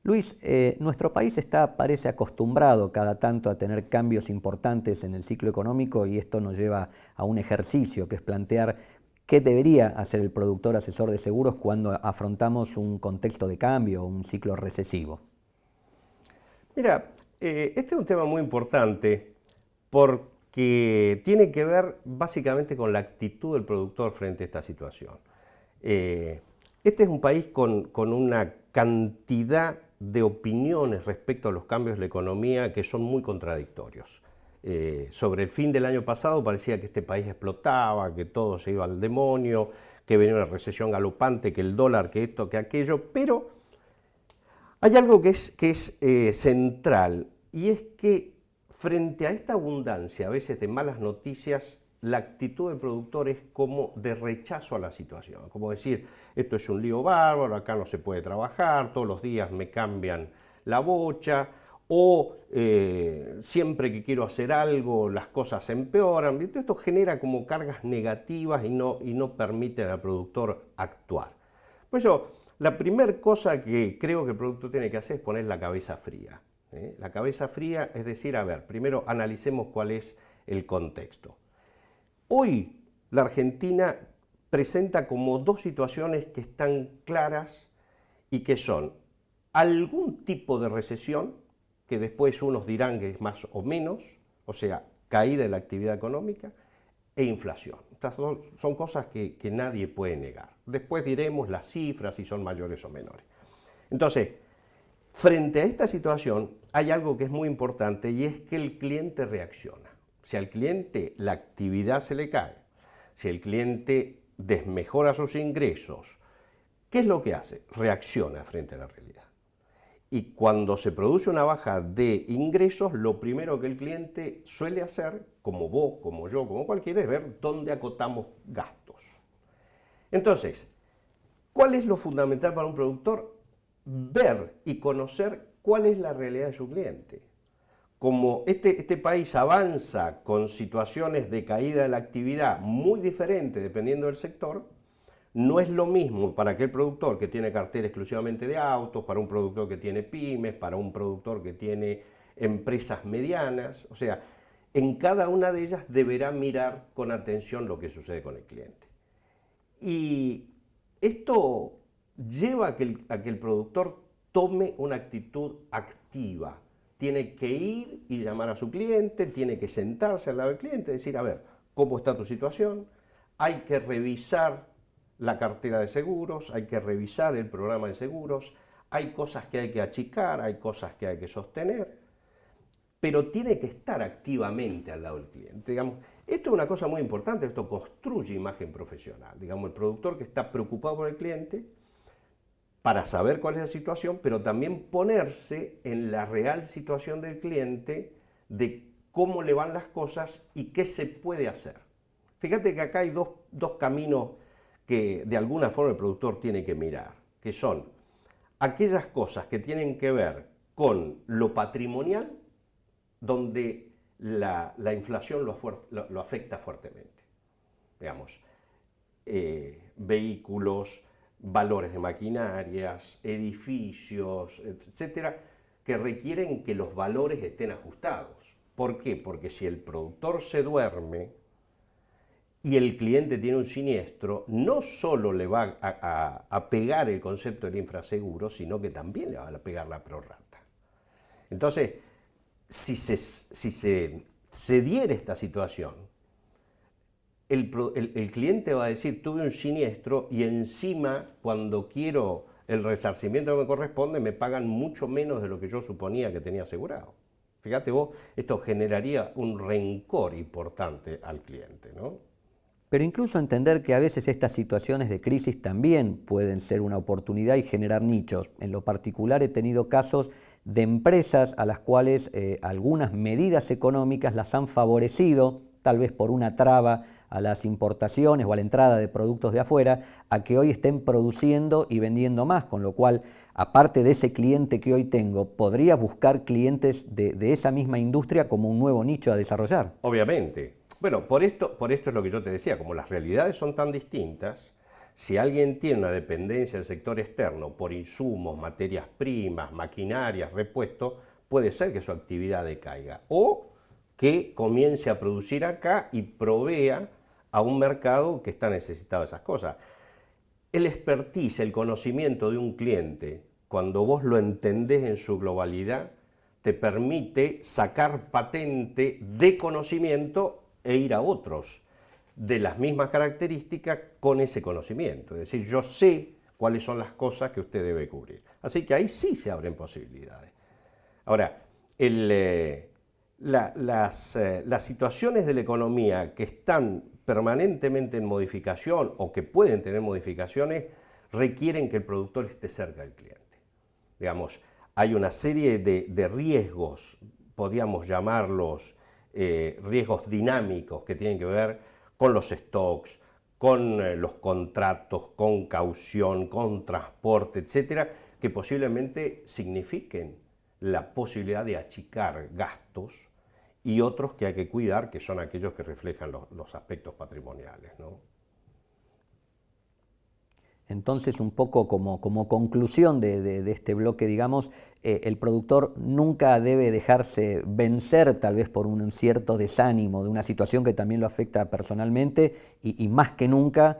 Luis, nuestro país parece acostumbrado cada tanto a tener cambios importantes en el ciclo económico y esto nos lleva a un ejercicio que es plantear qué debería hacer el productor asesor de seguros cuando afrontamos un contexto de cambio, un ciclo recesivo. Mira, este es un tema muy importante porque tiene que ver básicamente con la actitud del productor frente a esta situación. Este es un país con una cantidad de opiniones respecto a los cambios de la economía que son muy contradictorios. Sobre el fin del año pasado parecía que este país explotaba, que todo se iba al demonio, que venía una recesión galopante, que el dólar, que esto, que aquello, pero hay algo que es central, y es que frente a esta abundancia a veces de malas noticias, la actitud del productor es como de rechazo a la situación, como decir, esto es un lío bárbaro, acá no se puede trabajar, todos los días me cambian la bocha, o siempre que quiero hacer algo las cosas empeoran. Esto genera como cargas negativas y no permite al productor actuar. Por eso, la primera cosa que creo que el productor tiene que hacer es poner la cabeza fría. La cabeza fría es decir, a ver, primero analicemos cuál es el contexto. Hoy la Argentina presenta como dos situaciones que están claras y que son algún tipo de recesión, que después unos dirán que es más o menos, o sea, caída de la actividad económica, e inflación. Estas son cosas que nadie puede negar. Después diremos las cifras si son mayores o menores. Entonces, frente a esta situación hay algo que es muy importante y es que el cliente reacciona. Si al cliente la actividad se le cae, si el cliente desmejora sus ingresos, ¿qué es lo que hace? Reacciona frente a la realidad. Y cuando se produce una baja de ingresos, lo primero que el cliente suele hacer, como vos, como yo, como cualquiera, es ver dónde acotamos gastos. Entonces, ¿cuál es lo fundamental para un productor? Ver y conocer cuál es la realidad de su cliente. Como este país avanza con situaciones de caída de la actividad muy diferentes dependiendo del sector, no es lo mismo para aquel productor que tiene cartera exclusivamente de autos, para un productor que tiene pymes, para un productor que tiene empresas medianas. O sea, en cada una de ellas deberá mirar con atención lo que sucede con el cliente. Y esto lleva a que el productor tome una actitud activa. Tiene que ir y llamar a su cliente, tiene que sentarse al lado del cliente y decir, a ver, ¿cómo está tu situación? Hay que revisar la cartera de seguros, hay que revisar el programa de seguros, hay cosas que hay que achicar, hay cosas que hay que sostener, pero tiene que estar activamente al lado del cliente. Digamos, esto es una cosa muy importante, esto construye imagen profesional. Digamos, el productor que está preocupado por el cliente, para saber cuál es la situación, pero también ponerse en la real situación del cliente de cómo le van las cosas y qué se puede hacer. Fíjate que acá hay dos caminos que de alguna forma el productor tiene que mirar, que son aquellas cosas que tienen que ver con lo patrimonial, donde la inflación lo afecta fuertemente. Digamos, vehículos, valores de maquinarias, edificios, etcétera, que requieren que los valores estén ajustados. ¿Por qué? Porque si el productor se duerme y el cliente tiene un siniestro, no solo le va a pegar el concepto del infraseguro, sino que también le va a pegar la prorrata. Entonces, si se diera esta situación, el cliente va a decir, tuve un siniestro y encima cuando quiero el resarcimiento que me corresponde me pagan mucho menos de lo que yo suponía que tenía asegurado. Fíjate vos, esto generaría un rencor importante al cliente, ¿no? Pero incluso entender que a veces estas situaciones de crisis también pueden ser una oportunidad y generar nichos. En lo particular he tenido casos de empresas a las cuales algunas medidas económicas las han favorecido, tal vez por una traba a las importaciones o a la entrada de productos de afuera, a que hoy estén produciendo y vendiendo más, con lo cual, aparte de ese cliente que hoy tengo, podría buscar clientes de esa misma industria como un nuevo nicho a desarrollar. Obviamente. Bueno, por esto es lo que yo te decía, como las realidades son tan distintas, si alguien tiene una dependencia del sector externo por insumos, materias primas, maquinarias, repuestos, puede ser que su actividad decaiga o que comience a producir acá y provea a un mercado que está necesitado de esas cosas. El expertise, el conocimiento de un cliente, cuando vos lo entendés en su globalidad, te permite sacar patente de conocimiento e ir a otros de las mismas características con ese conocimiento. Es decir, yo sé cuáles son las cosas que usted debe cubrir. Así que ahí sí se abren posibilidades. Ahora, las situaciones de la economía que están permanentemente en modificación o que pueden tener modificaciones requieren que el productor esté cerca del cliente. Digamos, hay una serie de riesgos, podríamos llamarlos riesgos dinámicos, que tienen que ver con los stocks, con los contratos, con caución, con transporte, etcétera, que posiblemente signifiquen la posibilidad de achicar gastos y otros que hay que cuidar, que son aquellos que reflejan los aspectos patrimoniales, ¿no? Entonces, un poco como conclusión de este bloque, digamos, el productor nunca debe dejarse vencer tal vez por un cierto desánimo de una situación que también lo afecta personalmente y más que nunca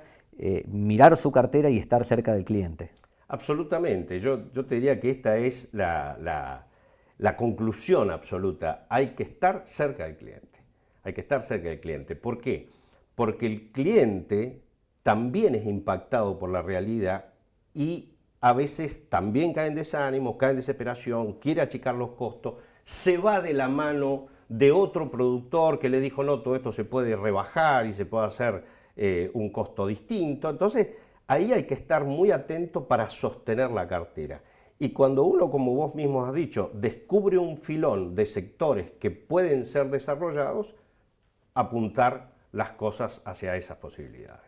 mirar su cartera y estar cerca del cliente. Absolutamente, yo te diría que esta es la conclusión absoluta. Hay que estar cerca del cliente, hay que estar cerca del cliente. ¿Por qué? Porque el cliente también es impactado por la realidad y a veces también cae en desánimo, cae en desesperación, quiere achicar los costos, se va de la mano de otro productor que le dijo no, todo esto se puede rebajar y se puede hacer un costo distinto. Entonces ahí hay que estar muy atento para sostener la cartera. Y cuando uno, como vos mismo has dicho, descubre un filón de sectores que pueden ser desarrollados, apuntar las cosas hacia esas posibilidades.